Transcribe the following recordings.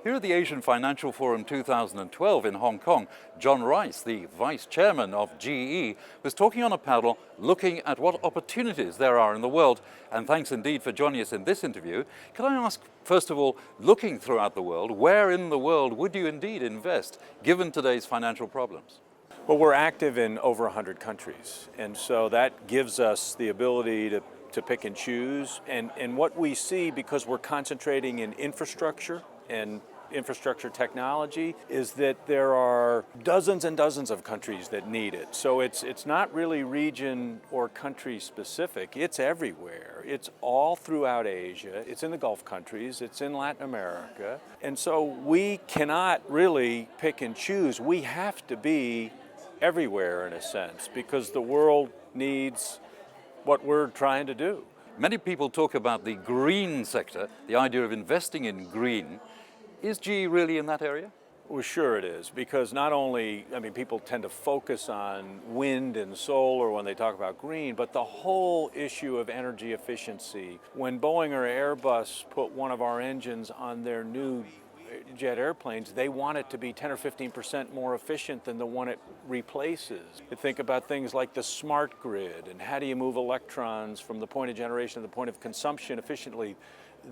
Here at the Asian Financial Forum 2012 in Hong Kong, John Rice, the Vice Chairman of GE, was talking on a panel looking at what opportunities there are in the world. And thanks indeed for joining us in this interview. Can I ask, first of all, looking throughout the world, where in the world would you indeed invest, given today's financial problems? Well, we're active in over 100 countries, and so that gives us the ability to pick and choose. And what we see, because we're concentrating in infrastructure and infrastructure technology, is that there are dozens and dozens of countries that need it. So it's not really region or country specific, it's everywhere. It's all throughout Asia, it's in the Gulf countries, it's in Latin America. And so we cannot really pick and choose. We have to be everywhere in a sense, because the world needs what we're trying to do. Many people talk about the green sector, the idea of investing in green. Is GE really in that area? Well, sure it is, because not only, people tend to focus on wind and solar when they talk about green, but the whole issue of energy efficiency. When Boeing or Airbus put one of our engines on their new jet airplanes, they want it to be 10 or 15% more efficient than the one it replaces. You think about things like the smart grid and how do you move electrons from the point of generation to the point of consumption efficiently.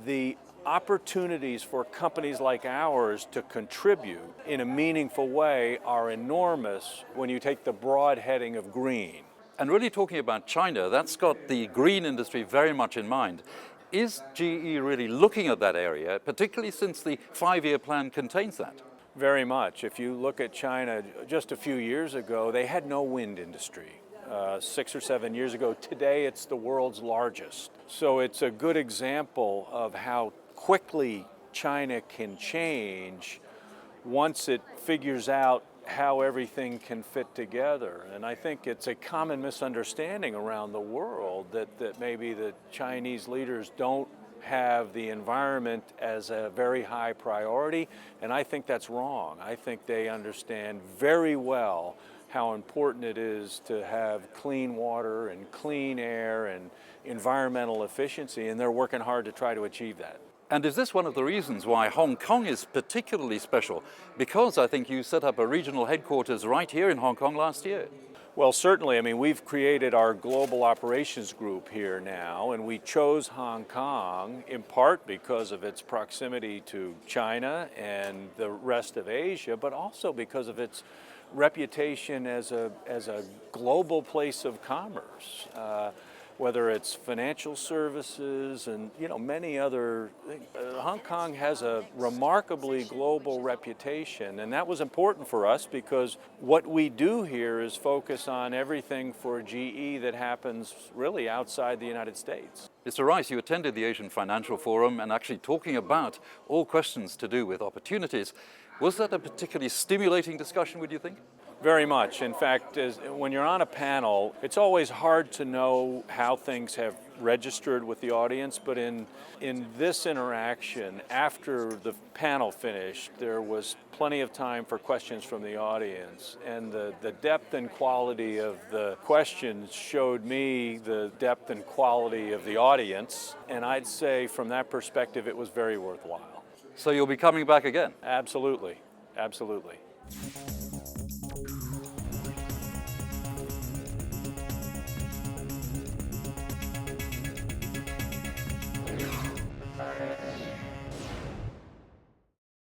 The opportunities for companies like ours to contribute in a meaningful way are enormous when you take the broad heading of green. And really talking about China, that's got the green industry very much in mind. Is GE really looking at that area, particularly since the 5-year plan contains that? Very much. If you look at China, just a few years ago, they had no wind industry. 6 or 7 years ago. Today, it's the world's largest. So it's a good example of how quickly China can change once it figures out how everything can fit together. And I think it's a common misunderstanding around the world that maybe the Chinese leaders don't have the environment as a very high priority, and I think that's wrong. I think they understand very well how important it is to have clean water and clean air and environmental efficiency, and they're working hard to try to achieve that. And is this one of the reasons why Hong Kong is particularly special? Because I think you set up a regional headquarters right here in Hong Kong last year. Well, certainly. We've created our global operations group here now, and we chose Hong Kong in part because of its proximity to China and the rest of Asia, but also because of its reputation as a global place of commerce. Whether it's financial services and many other things. Hong Kong has a remarkably global reputation, and that was important for us because what we do here is focus on everything for GE that happens really outside the United States. Mr. Rice, you attended the Asian Financial Forum and actually talking about all questions to do with opportunities. Was that a particularly stimulating discussion, would you think? Very much. In fact, when you're on a panel, it's always hard to know how things have registered with the audience, but in this interaction, after the panel finished, there was plenty of time for questions from the audience, and the depth and quality of the questions showed me the depth and quality of the audience, and I'd say from that perspective it was very worthwhile. So you'll be coming back again? Absolutely, absolutely.